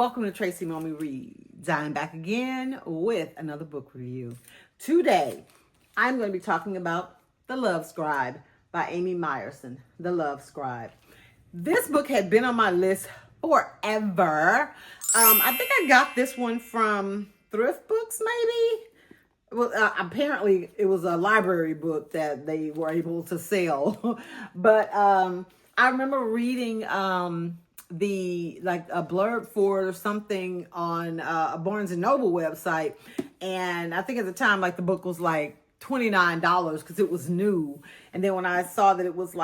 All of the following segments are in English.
welcome to Tracy Mommy Reads. I'm back again with another book review. Today, I'm going to be talking about The Love Scribe by Amy Meyerson. The Love Scribe. This book had been on my list forever. I think I got this one from Thrift Books, maybe. Well, apparently it was a library book that they were able to sell. But I remember reading a blurb for it or something on a Barnes and Noble website, and I think at the time the book was like $29 because it was new. And then when I saw that it was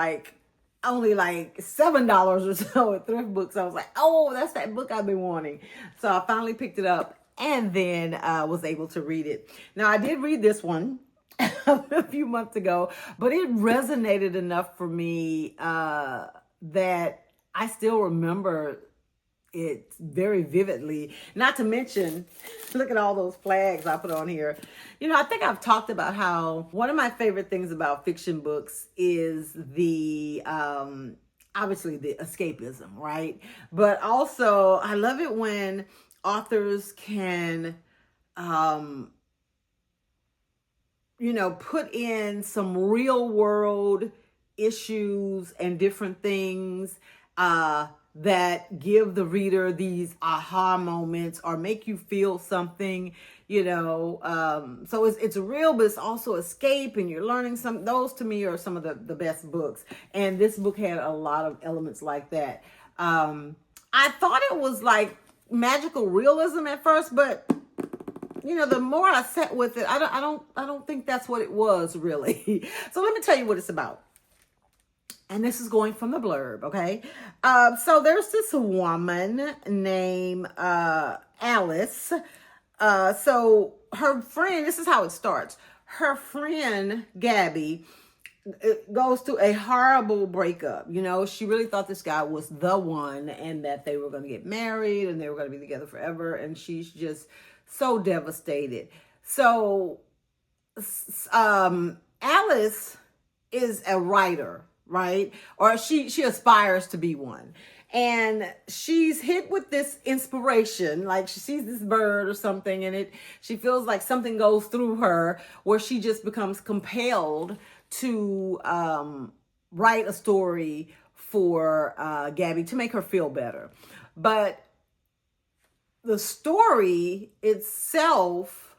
only $7 or so at Thrift Books, I was like, oh, that's that book I've been wanting. So I finally picked it up and then was able to read it. Now, I did read this one a few months ago, but it resonated enough for me that I still remember it very vividly. Not to mention, look at all those flags I put on here. You know, I think I've talked about how one of my favorite things about fiction books is the obviously the escapism, right? But also I love it when authors can put in some real world issues and different things that give the reader these aha moments or make you feel something, so it's real, but it's also escape and you're learning some. Those to me are some of the best books, and this book had a lot of elements like that. I thought it was like magical realism at first, but the more I sat with it, I don't think that's what it was really. So let me tell you what it's about. And this is going from the blurb, okay? So there's this woman named Alice. So her friend, this is how it starts. Her friend, Gabby, goes through a horrible breakup. She really thought this guy was the one and that they were going to get married and they were going to be together forever. And she's just so devastated. So Alice is a writer, right? Or she aspires to be one. And she's hit with this inspiration, like she sees this bird or something, and she feels like something goes through her where she just becomes compelled to write a story for Gabby to make her feel better. But the story itself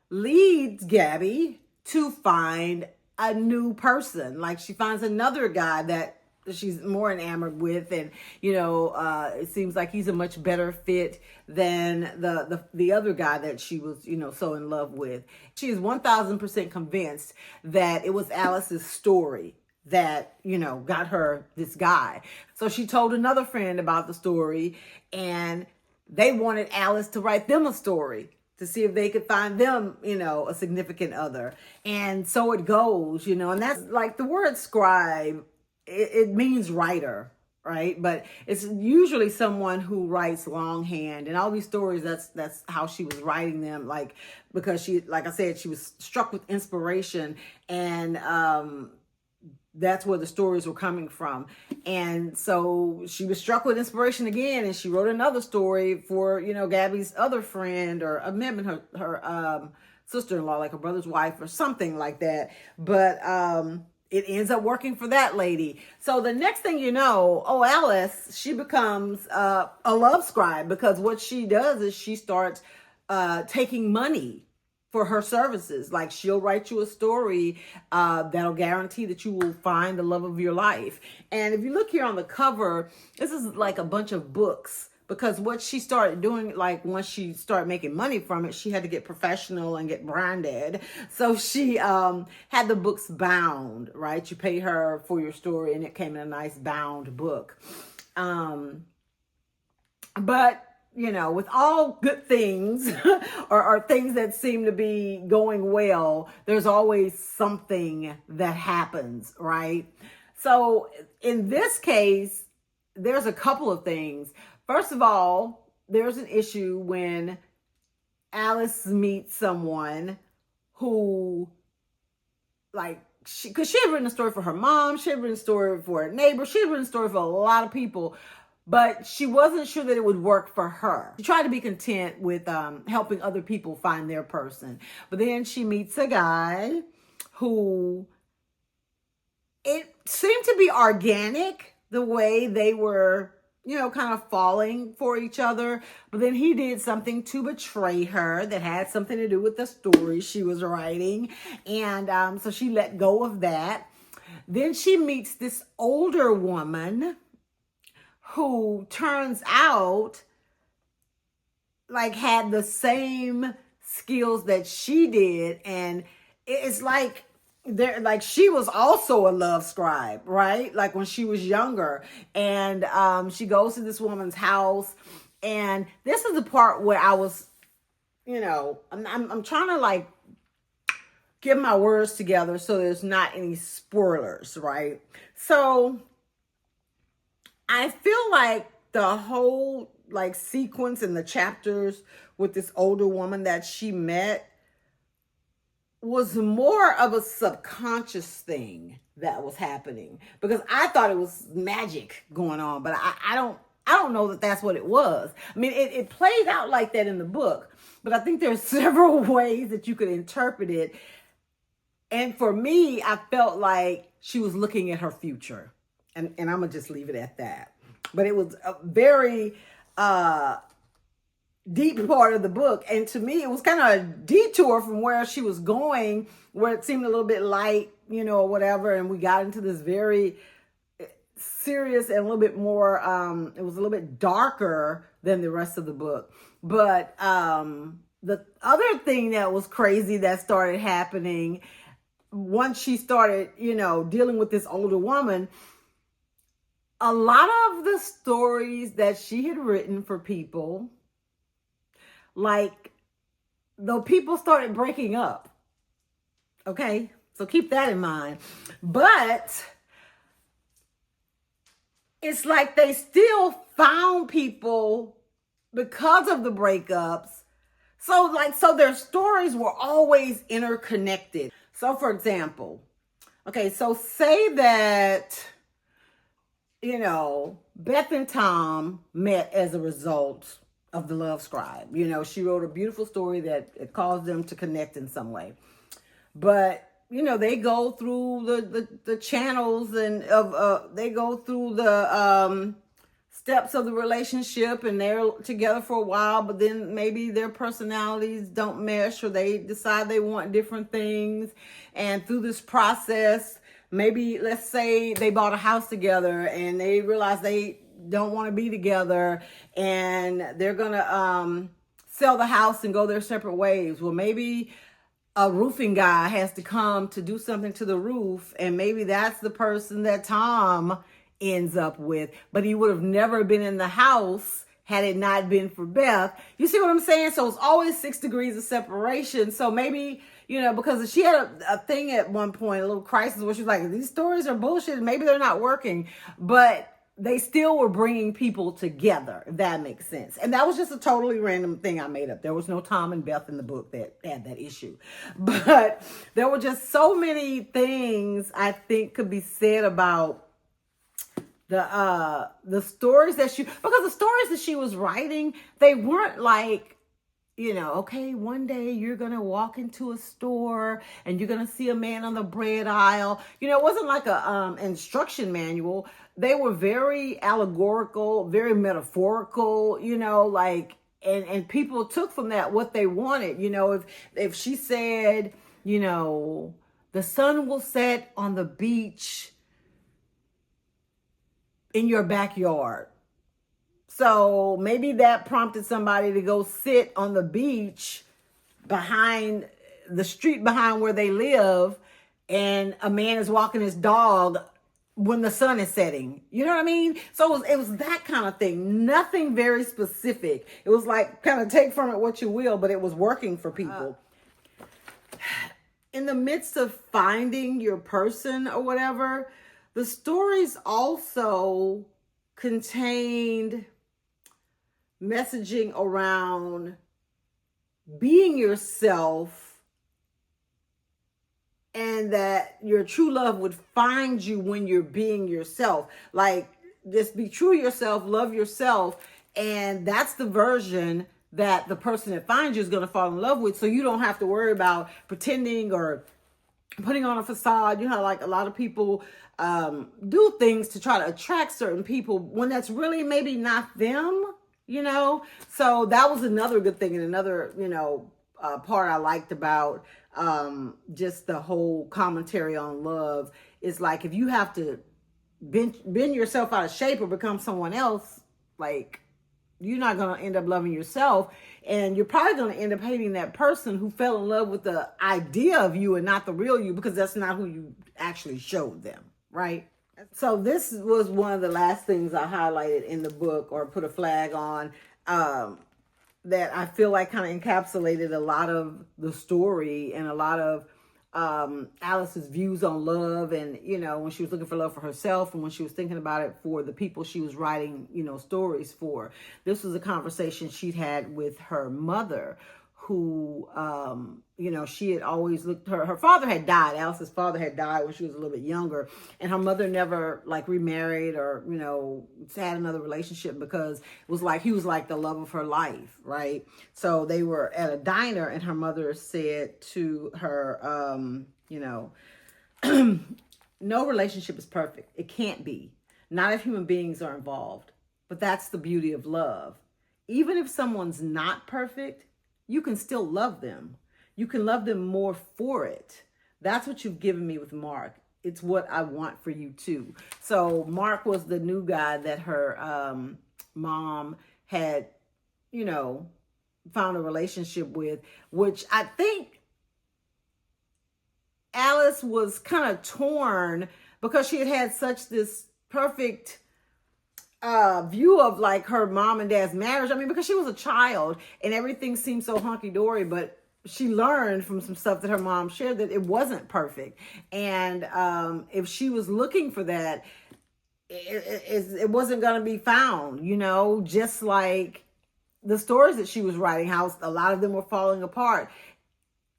leads Gabby to find a new person. Like she finds another guy that she's more enamored with, and it seems like he's a much better fit than the other guy that she was so in love with. She is 1000% convinced that it was Alice's story that got her this guy. So she told another friend about the story, and they wanted Alice to write them a story to see if they could find them, a significant other. And so it goes, and that's like the word scribe, it means writer, right? But it's usually someone who writes longhand, and all these stories, that's how she was writing them, because she, like I said, she was struck with inspiration, and that's where the stories were coming from. And so she was struck with inspiration again, and she wrote another story for, Gabby's other friend, or maybe her sister-in-law, like her brother's wife or something like that. But it ends up working for that lady. So the next thing you know, Alice, she becomes a love scribe, because what she does is she starts taking money for her services. Like she'll write you a story that'll guarantee that you will find the love of your life. And if you look here on the cover, this is like a bunch of books, because what she started doing, once she started making money from it, she had to get professional and get branded. So she had the books bound, right? You pay her for your story and it came in a nice bound book. But with all good things or things that seem to be going well, there's always something that happens, right? So in this case, there's a couple of things. First of all, there's an issue when Alice meets someone who, because she had written a story for her mom, she had written a story for a neighbor, she had written a story for a lot of people. but she wasn't sure that it would work for her. She tried to be content with helping other people find their person. But then she meets a guy who, it seemed to be organic, the way they were, kind of falling for each other. But then he did something to betray her that had something to do with the story she was writing. And so she let go of that. Then she meets this older woman who turns out like had the same skills that she did. And it's like she was also a love scribe, right? Like when she was younger. And she goes to this woman's house. And this is the part where I was, I'm trying to like get my words together so there's not any spoilers, right? So I feel like the whole like sequence in the chapters with this older woman that she met was more of a subconscious thing that was happening, because I thought it was magic going on, but I don't know that that's what it was. I mean, it played out like that in the book, but I think there's several ways that you could interpret it. And for me, I felt like she was looking at her future. And I'm going to just leave it at that. But it was a very deep part of the book. And to me, it was kind of a detour from where she was going, where it seemed a little bit light, or whatever. And we got into this very serious and a little bit more, it was a little bit darker than the rest of the book. But the other thing that was crazy that started happening once she started, dealing with this older woman, a lot of the stories that she had written for people, like, though people started breaking up. Okay, so keep that in mind. But it's like they still found people because of the breakups. So their stories were always interconnected. So for example, okay, so say that, Beth and Tom met as a result of the Love Scribe. She wrote a beautiful story that it caused them to connect in some way. But, they go through the channels and they go through the steps of the relationship, and they're together for a while, but then maybe their personalities don't mesh, or they decide they want different things. And through this process, maybe let's say they bought a house together and they realize they don't want to be together, and they're going to sell the house and go their separate ways. Well, maybe a roofing guy has to come to do something to the roof, and maybe that's the person that Tom ends up with, but he would have never been in the house had it not been for Beth. You see what I'm saying? So it's always 6 degrees of separation. So maybe, because she had a thing at one point, a little crisis where she was like, these stories are bullshit. Maybe they're not working, but they still were bringing people together, if that makes sense. And that was just a totally random thing I made up. There was no Tom and Beth in the book that had that issue. But there were just so many things I think could be said about the stories that because the stories that she was writing, they weren't like, okay, one day you're going to walk into a store and you're going to see a man on the bread aisle. It wasn't like a instruction manual. They were very allegorical, very metaphorical, and people took from that what they wanted. If she said, the sun will set on the beach in your backyard. So maybe that prompted somebody to go sit on the beach behind the street behind where they live, and a man is walking his dog when the sun is setting. You know what I mean? So it was that kind of thing. Nothing very specific. It was like, kind of take from it what you will, but it was working for people. In the midst of finding your person or whatever, the stories also contained messaging around being yourself, and that your true love would find you when you're being yourself. Like just be true to yourself, love yourself. And that's the version that the person that finds you is going to fall in love with. So you don't have to worry about pretending or putting on a facade. You know, like a lot of people do things to try to attract certain people when that's really maybe not them, you know. So that was another good thing, and another, you know, part I liked about just the whole commentary on love is like, if you have to bend yourself out of shape or become someone else, like, you're not going to end up loving yourself, and you're probably going to end up hating that person who fell in love with the idea of you and not the real you, because that's not who you actually showed them, right? So this was one of the last things I highlighted in the book, or put a flag on, that I feel like kind of encapsulated a lot of the story and a lot of Alice's views on love, and, you know, when she was looking for love for herself and when she was thinking about it for the people she was writing, you know, stories for. This was a conversation she'd had with her mother, who, you know, she had always looked, her father had died. Alice's father had died when she was a little bit younger, and her mother never like remarried or, you know, had another relationship, because it was like, he was like the love of her life, right? So they were at a diner, and her mother said to her, you know, no relationship is perfect. It can't be. Not if human beings are involved. But that's the beauty of love. Even if someone's not perfect, you can still love them. You can love them more for it. That's what you've given me with Mark. It's what I want for you too. So Mark was the new guy that her mom had, you know, found a relationship with, which I think Alice was kind of torn, because she had had such this perfect view of like her mom and dad's marriage. I mean, because she was a child and everything seemed so hunky-dory, but she learned from some stuff that her mom shared that it wasn't perfect. And if she was looking for that, it wasn't going to be found, you know, just like the stories that she was writing, how a lot of them were falling apart.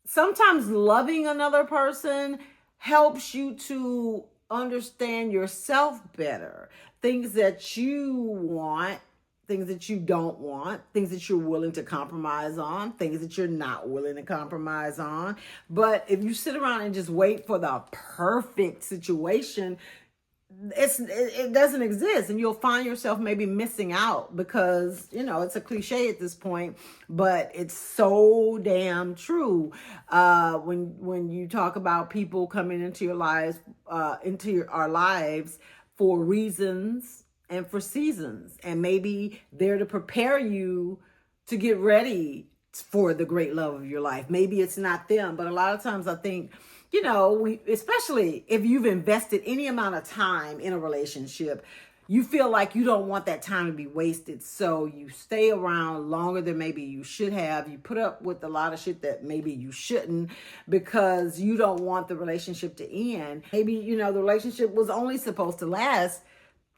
Sometimes loving another person helps you to understand yourself better. Things that you want, things that you don't want, things that you're willing to compromise on, things that you're not willing to compromise on. But if you sit around and just wait for the perfect situation, it doesn't exist, and you'll find yourself maybe missing out, because, you know, it's a cliche at this point, but it's so damn true. When you talk about people coming into your lives, our lives for reasons and for seasons, and maybe they're to prepare you to get ready for the great love of your life. Maybe it's not them, but a lot of times I think, you know, especially if you've invested any amount of time in a relationship, you feel like you don't want that time to be wasted. So you stay around longer than maybe you should have. You put up with a lot of shit that maybe you shouldn't, because you don't want the relationship to end. Maybe, you know, the relationship was only supposed to last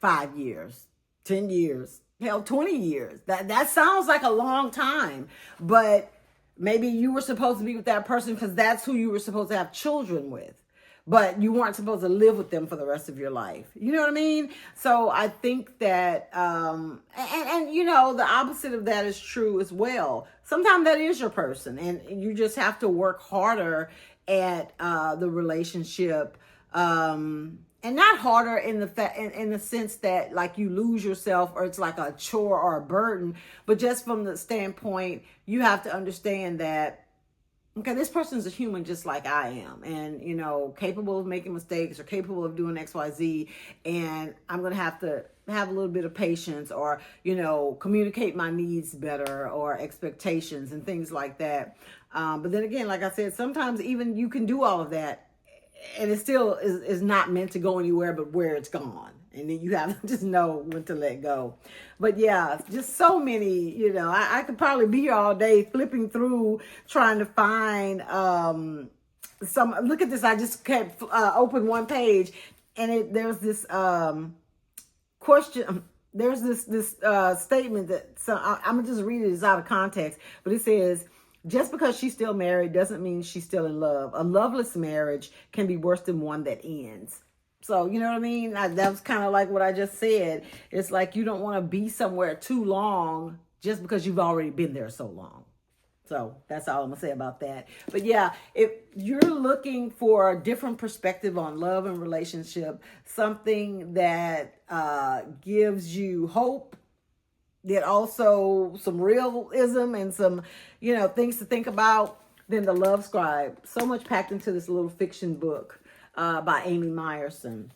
5 years, 10 years, hell, 20 years. That sounds like a long time, but maybe you were supposed to be with that person because that's who you were supposed to have children with, but you weren't supposed to live with them for the rest of your life. You know what I mean? So I think that, and you know, the opposite of that is true as well. Sometimes that is your person, and you just have to work harder at the relationship, and not harder in the sense that like you lose yourself or it's like a chore or a burden, but just from the standpoint, you have to understand that, okay, this person's a human just like I am, and, you know, capable of making mistakes or capable of doing X, Y, Z, and I'm going to have a little bit of patience, or, you know, communicate my needs better, or expectations and things like that. But then again, like I said, sometimes even you can do all of that, and it still is not meant to go anywhere but where it's gone. And then you have to just know when to let go. But yeah, just so many, you know, I could probably be here all day flipping through, trying to find some, look at this. I just kept open one page, and there's this question. There's this statement that, so I'm gonna just read it. It's out of context, but it says, just because she's still married doesn't mean she's still in love. A loveless marriage can be worse than one that ends. So, you know what I mean? That was kind of like what I just said. It's like you don't want to be somewhere too long just because you've already been there so long. So that's all I'm gonna say about that. But yeah, if you're looking for a different perspective on love and relationship, something that gives you hope, yet also some realism and some, things to think about, then the Love Scribe. So much packed into this little fiction book by Amy Meyerson.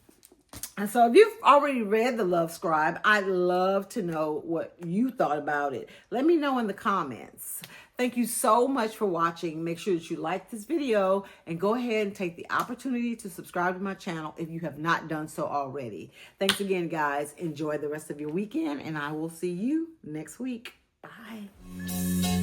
And so if you've already read The Love Scribe, I'd love to know what you thought about it. Let me know in the comments. Thank you so much for watching. Make sure that you like this video and go ahead and take the opportunity to subscribe to my channel if you have not done so already. Thanks again, guys. Enjoy the rest of your weekend, and I will see you next week. Bye.